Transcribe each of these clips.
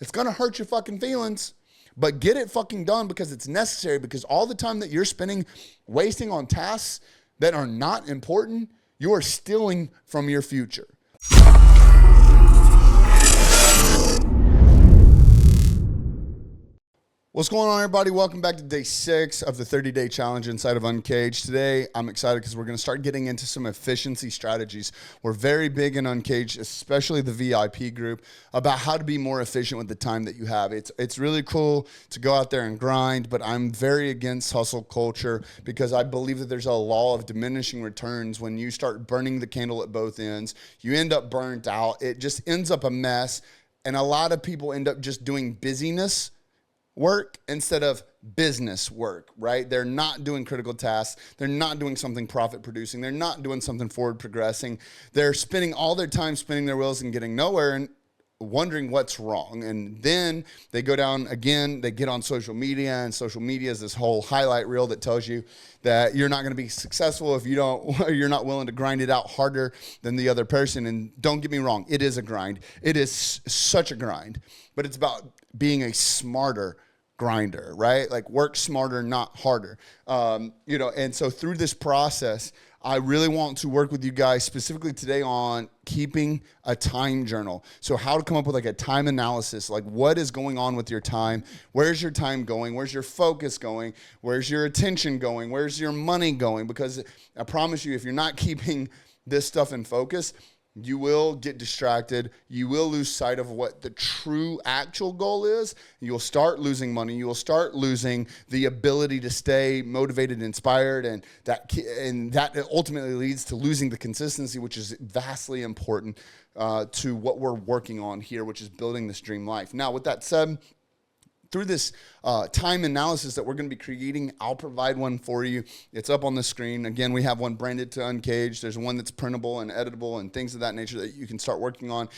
It's going to hurt your fucking feelings, but get it fucking done because it's necessary, because all the time that you're wasting on tasks that are not important, you are stealing from your future. What's going on, everybody? Welcome back to day 6 of the 30-day challenge inside of Uncaged. Today, I'm excited because we're going to start getting into some efficiency strategies. We're very big in Uncaged, especially the VIP group, about how to be more efficient with the time that you have. It's really cool to go out there and grind, but I'm very against hustle culture because I believe that there's a law of diminishing returns. When you start burning the candle at both ends, you end up burnt out. It just ends up a mess, and a lot of people end up just doing busyness work instead of business work, right? They're not doing critical tasks. They're not doing something profit producing. They're not doing something forward progressing. They're spending all their time spinning their wheels and getting nowhere and wondering what's wrong. And then they go down again, they get on social media, and social media is this whole highlight reel that tells you that you're not going to be successful if you're not willing to grind it out harder than the other person. And don't get me wrong, it is a grind. It is such a grind, but it's about being a smarter grinder, right? Like work smarter, not harder. And so through this process, I really want to work with you guys specifically today on keeping a time journal. So how to come up with like a time analysis, like what is going on with your time? Where's your time going? Where's your focus going? Where's your attention going? Where's your money going? Because I promise you, if you're not keeping this stuff in focus, you will get distracted. You will lose sight of what the true actual goal is. You'll start losing money. You will start losing the ability to stay motivated, inspired, and that ultimately leads to losing the consistency, which is vastly important to what we're working on here, which is building this dream life. Now, with that said, through this time analysis that we're going to be creating, I'll provide one for you. It's up on the screen. Again, we have one branded to Uncaged. There's one that's printable and editable and things of that nature that you can start working on.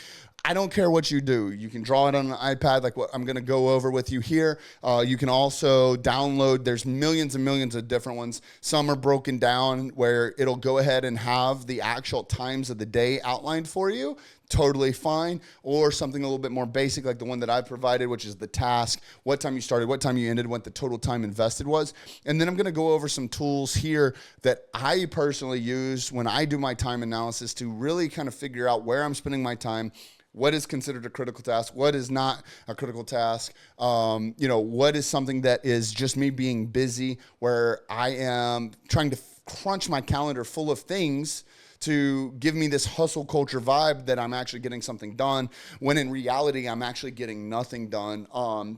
I don't care what you do. You can draw it on an iPad like what I'm going to go over with you here. You can also download. There's millions and millions of different ones. Some are broken down where it'll go ahead and have the actual times of the day outlined for you. Totally fine. Or something a little bit more basic like the one that I provided, which is the task, what time you started, what time you ended, what the total time invested was. And then I'm going to go over some tools here that I personally use when I do my time analysis to really kind of figure out where I'm spending my time, what is considered a critical task, what is not a critical task, what is something that is just me being busy, where I am trying to crunch my calendar full of things to give me this hustle culture vibe that I'm actually getting something done, when in reality, I'm actually getting nothing done.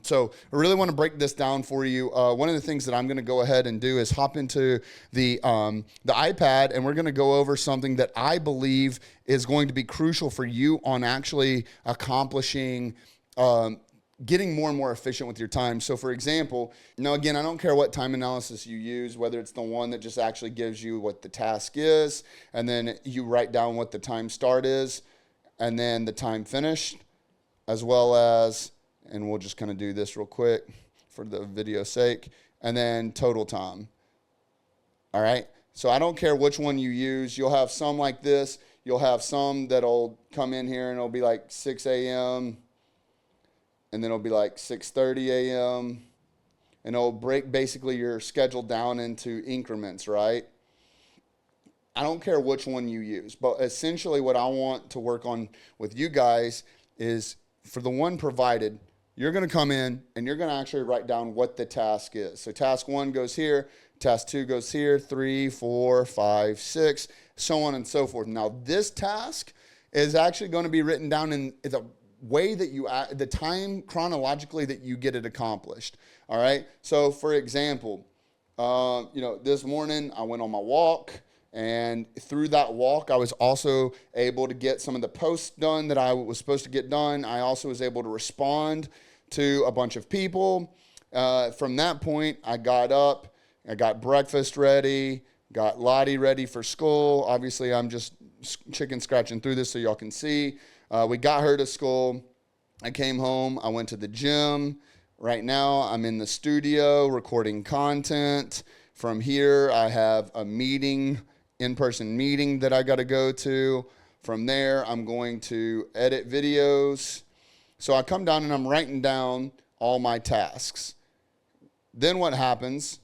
So I really want to break this down for you. One of the things that I'm going to go ahead and do is hop into the iPad, and we're going to go over something that I believe is going to be crucial for you on actually accomplishing getting more and more efficient with your time. So for example, now again, I don't care what time analysis you use, whether it's the one that just actually gives you what the task is, and then you write down what the time start is, and then the time finished, as well as, and we'll just kind of do this real quick for the video's sake, and then total time. All right. So I don't care which one you use. You'll have some like this. You'll have some that'll come in here and it'll be like 6 a.m., and then it'll be like 6:30 a.m., and it'll break basically your schedule down into increments, right? I don't care which one you use, but essentially what I want to work on with you guys is for the one provided, you're going to come in and you're going to actually write down what the task is. So task 1 goes here, task 2 goes here, 3, 4, 5, 6, so on and so forth. Now this task is actually going to be written down in the way that the time chronologically that you get it accomplished. All right. So for example, this morning I went on my walk, and through that walk, I was also able to get some of the posts done that I was supposed to get done. I also was able to respond to a bunch of people. From that point, I got up, I got breakfast ready, got Lottie ready for school. Obviously, I'm just chicken scratching through this so y'all can see. We got her to school. I came home. I went to the gym. Right now, I'm in the studio recording content. From here, I have a meeting, in-person meeting that I got to go to. From there, I'm going to edit videos. So I come down and I'm writing down all my tasks. Then what happens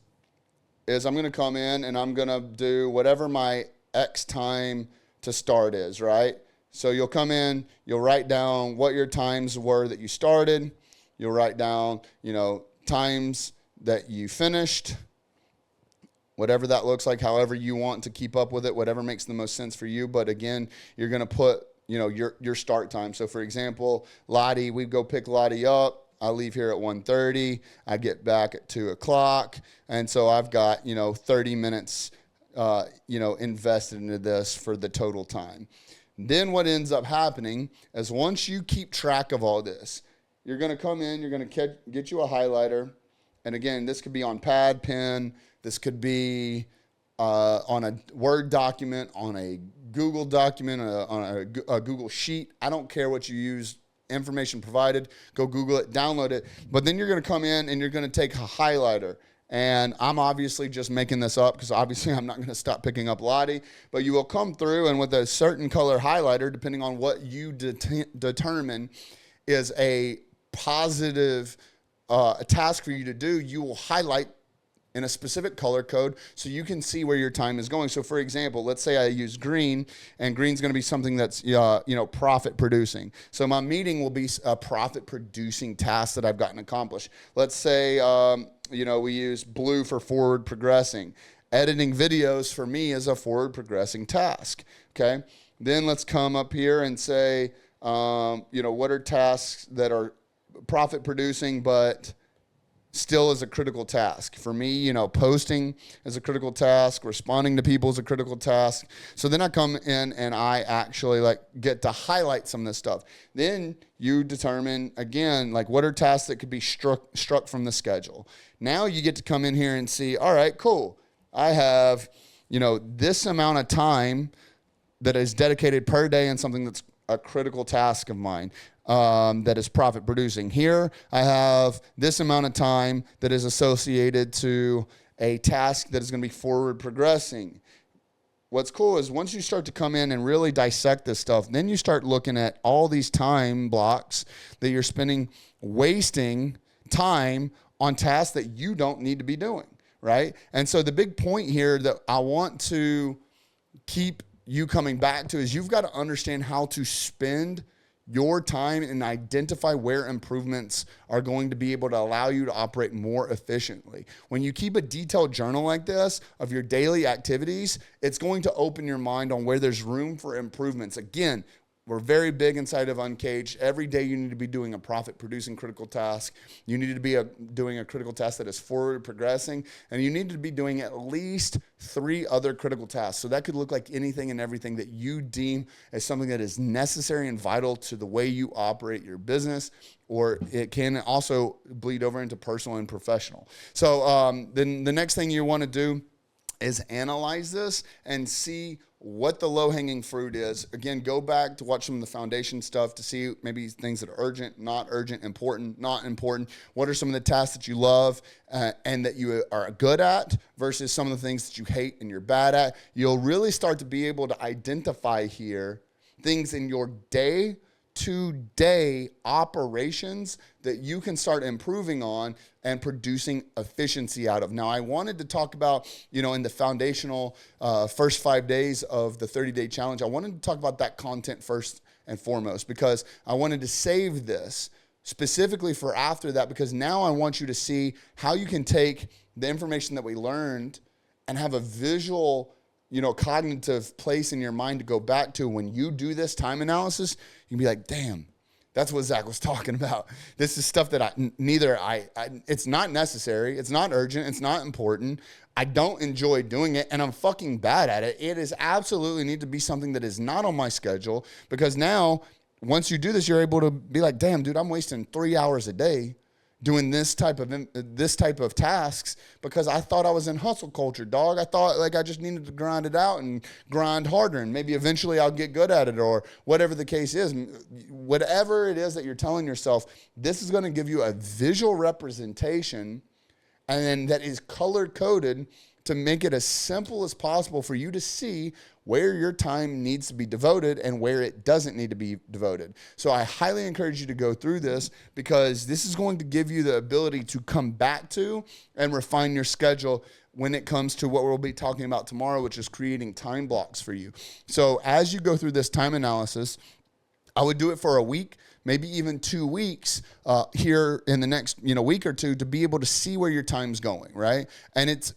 is I'm going to come in and I'm going to do whatever my X time to start is, right? So you'll come in, you'll write down what your times were that you started. You'll write down, times that you finished, whatever that looks like, however you want to keep up with it, whatever makes the most sense for you. But again, you're going to put, your start time. So for example, Lottie, we go pick Lottie up. I leave here at 1:30. I get back at 2 o'clock. And so I've got, 30 minutes, invested into this for the total time. Then what ends up happening is once you keep track of all this, you're going to come in, you're going to get you a highlighter. And again, this could be on pad, pen. This could be on a Word document, on a Google document, on a Google Sheet. I don't care what you use. Information provided. Go Google it, download it. But then you're going to come in and you're going to take a highlighter. And I'm obviously just making this up because obviously I'm not going to stop picking up Lottie. But you will come through and with a certain color highlighter, depending on what you determine is a positive task for you to do, you will highlight in a specific color code so you can see where your time is going. So for example, let's say I use green, and green's going to be something that's profit producing. So my meeting will be a profit producing task that I've gotten accomplished. Let's say we use blue for forward progressing. Editing videos for me is a forward progressing task. Okay. Then let's come up here and say what are tasks that are profit producing but still is a critical task. For me, posting is a critical task. Responding to people is a critical task. So then I come in and I actually get to highlight some of this stuff. Then you determine, again, what are tasks that could be struck from the schedule. Now you get to come in here and see, all right, cool. I have, this amount of time that is dedicated per day in something that's a critical task of mine. That is profit producing. Here, I have this amount of time that is associated to a task that is going to be forward progressing. What's cool is once you start to come in and really dissect this stuff, then you start looking at all these time blocks that you're spending wasting time on tasks that you don't need to be doing, right? And so the big point here that I want to keep you coming back to is you've got to understand how to spend your time and identify where improvements are going to be able to allow you to operate more efficiently. When you keep a detailed journal like this of your daily activities, it's going to open your mind on where there's room for improvements. Again, we're very big inside of Uncaged. Every day you need to be doing a profit-producing critical task. You need to be doing a critical task that is forward progressing, and you need to be doing at least 3 other critical tasks. So that could look like anything and everything that you deem as something that is necessary and vital to the way you operate your business, or it can also bleed over into personal and professional. So then the next thing you want to do is analyze this and see what the low-hanging fruit is. Again, go back to watch some of the foundation stuff to see maybe things that are urgent, not urgent, important, not important. What are some of the tasks that you love and that you are good at versus some of the things that you hate and you're bad at? You'll really start to be able to identify here things in your day-to-day operations that you can start improving on and producing efficiency out of. Now, I wanted to talk about, in the foundational first 5 days of the 30-day challenge, I wanted to talk about that content first and foremost because I wanted to save this specifically for after that because now I want you to see how you can take the information that we learned and have a visual cognitive place in your mind to go back to when you do this time analysis. You can be like, damn, that's what Zach was talking about. This is stuff that it's not necessary. It's not urgent. It's not important. I don't enjoy doing it and I'm fucking bad at it. It is absolutely need to be something that is not on my schedule because now once you do this, you're able to be like, damn, dude, I'm wasting 3 hours a day doing this type of tasks because I thought I was in hustle culture, dog. I thought I just needed to grind it out and grind harder and maybe eventually I'll get good at it or whatever the case is. Whatever it is that you're telling yourself, this is going to give you a visual representation and then that is color coded to make it as simple as possible for you to see where your time needs to be devoted and where it doesn't need to be devoted. So I highly encourage you to go through this, because this is going to give you the ability to come back to and refine your schedule when it comes to what we'll be talking about tomorrow, which is creating time blocks for you. So as you go through this time analysis, I would do it for a week, maybe even 2 weeks here in the next week or two, to be able to see where your time's going, right? And it's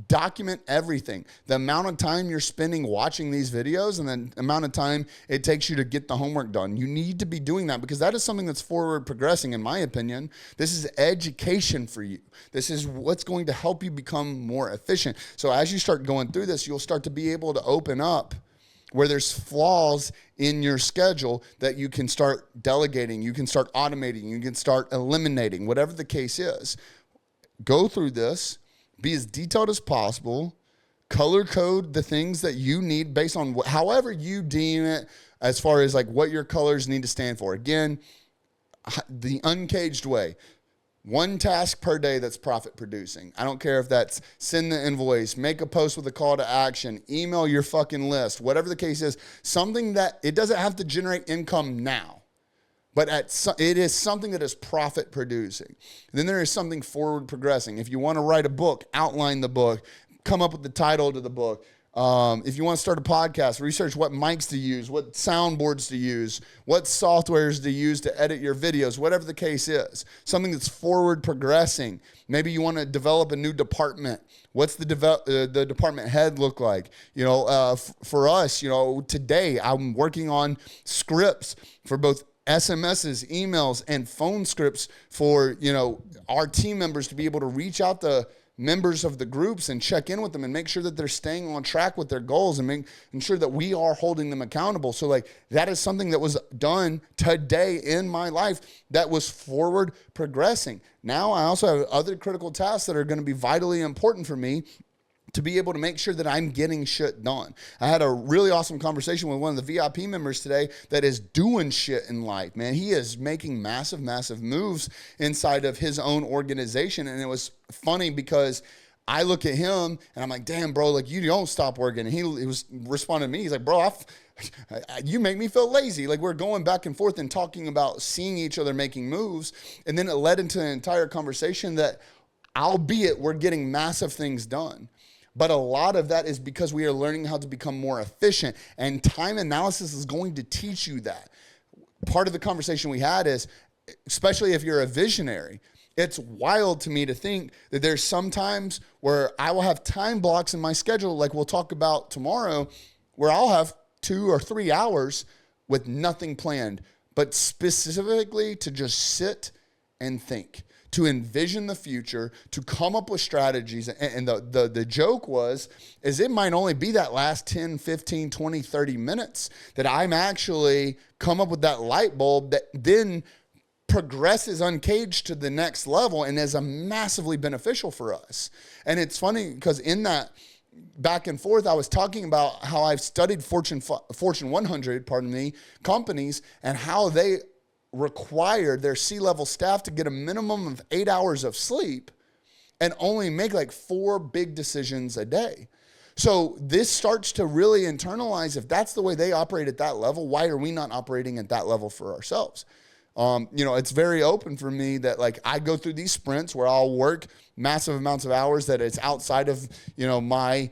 document everything. The amount of time you're spending watching these videos and the amount of time it takes you to get the homework done. You need to be doing that, because that is something that's forward progressing, in my opinion. This is education for you. This is what's going to help you become more efficient. So as you start going through this, you'll start to be able to open up where there's flaws in your schedule that you can start delegating, you can start automating, you can start eliminating, whatever the case is. Go through this, be as detailed as possible, color code the things that you need based on however you deem it, as far as like what your colors need to stand for. Again, the Uncaged way. 1 task per day that's profit producing. I don't care if that's send the invoice, make a post with a call to action, email your fucking list, whatever the case is, something that it doesn't have to generate income now, but it is something that is profit producing. Then there is something forward progressing. If you want to write a book, outline the book, come up with the title to the book. If you want to start a podcast, research what mics to use, what soundboards to use, what softwares to use to edit your videos, whatever the case is. Something that's forward progressing. Maybe you want to develop a new department. What's the department head look like? For us, today I'm working on scripts for both SMSs, emails, and phone scripts for, our team members to be able to reach out to members of the groups and check in with them and make sure that they're staying on track with their goals and making sure that we are holding them accountable. So that is something that was done today in my life that was forward progressing. Now I also have other critical tasks that are going to be vitally important for me to be able to make sure that I'm getting shit done. I had a really awesome conversation with one of the VIP members today that is doing shit in life, man. He is making massive, massive moves inside of his own organization. And it was funny because I look at him and I'm like, damn, bro, you don't stop working. And he was responding to me. He's like, bro, you make me feel lazy. We're going back and forth and talking about seeing each other making moves. And then it led into an entire conversation that, albeit we're getting massive things done, but a lot of that is because we are learning how to become more efficient, and time analysis is going to teach you that. Part of the conversation we had is, especially if you're a visionary, it's wild to me to think that there's some times where I will have time blocks in my schedule, like we'll talk about tomorrow, where I'll have 2 or 3 hours with nothing planned, but specifically to just sit and think, to envision the future, to come up with strategies. And the joke is it might only be that last 10, 15, 20, 30 minutes that I'm actually come up with that light bulb that then progresses Uncaged to the next level and is massively beneficial for us. And it's funny because in that back and forth, I was talking about how I've studied Fortune 100, companies, and how they require their C-level staff to get a minimum of 8 hours of sleep and only make 4 big decisions a day. So this starts to really internalize, if that's the way they operate at that level, why are we not operating at that level for ourselves? It's very open for me that I go through these sprints where I'll work massive amounts of hours that it's outside of, my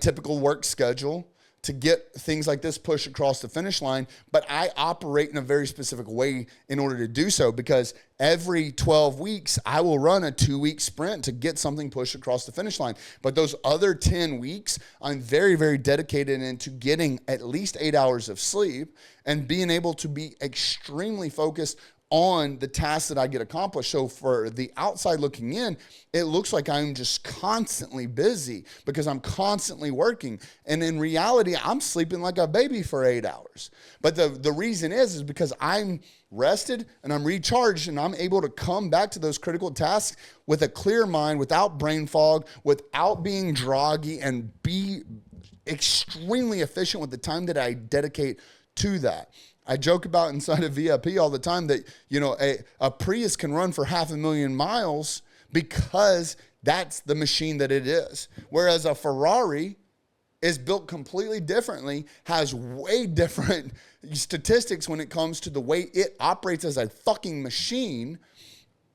typical work schedule to get things like this pushed across the finish line. But I operate in a very specific way in order to do so, because every 12 weeks, I will run a 2-week sprint to get something pushed across the finish line. But those other 10 weeks, I'm very, very dedicated into getting at least 8 hours of sleep and being able to be extremely focused on the tasks that I get accomplished. So for the outside looking in, it looks like I'm just constantly busy because I'm constantly working. And in reality, I'm sleeping like a baby for 8 hours. But the reason is because I'm rested and I'm recharged and I'm able to come back to those critical tasks with a clear mind, without brain fog, without being groggy, and be extremely efficient with the time that I dedicate to that. I joke about inside of VIP all the time that, a Prius can run for 500,000 miles because That's the machine that it is. Whereas a Ferrari is built completely differently, has way different statistics when it comes to the way it operates as a fucking machine.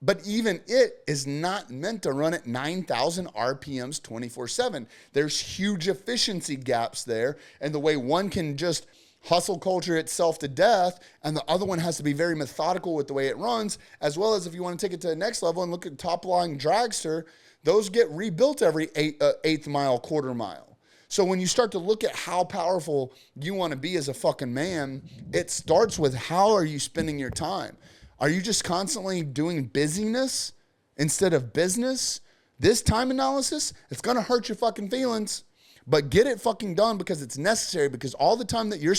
But even it is not meant to run at 9,000 RPMs 24/7. There's huge efficiency gaps there. And the way one can just hustle culture itself to death, and the other one has to be very methodical with the way it runs, as well as if you want to take it to the next level and look at top-line dragster, those get rebuilt every eighth mile, quarter mile. So when you start to look at how powerful you want to be as a fucking man, it starts with how are you spending your time? Are you just constantly doing busyness instead of business? This time analysis, it's going to hurt your fucking feelings, but get it fucking done because it's necessary, because all the time that you're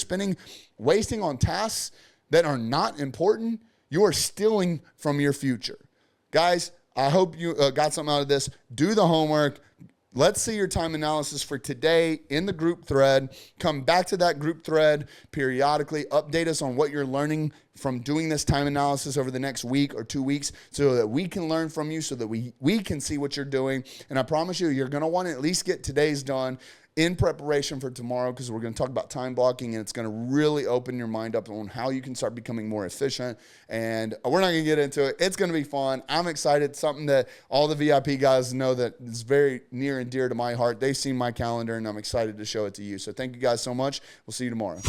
wasting on tasks that are not important, you are stealing from your future. Guys, I hope you got something out of this. Do the homework. Let's see your time analysis for today in the group thread. Come back to that group thread periodically. Update us on what you're learning from doing this time analysis over the next week or 2 weeks so that we can learn from you, so that we can see what you're doing. And I promise you, you're going to want to at least get today's done in preparation for tomorrow, because we're going to talk about time blocking, and it's going to really open your mind up on how you can start becoming more efficient. And we're not going to get into it. It's going to be fun. I'm excited. Something that all the VIP guys know that is very near and dear to my heart. They've seen my calendar, and I'm excited to show it to you. So thank you guys so much. We'll see you tomorrow.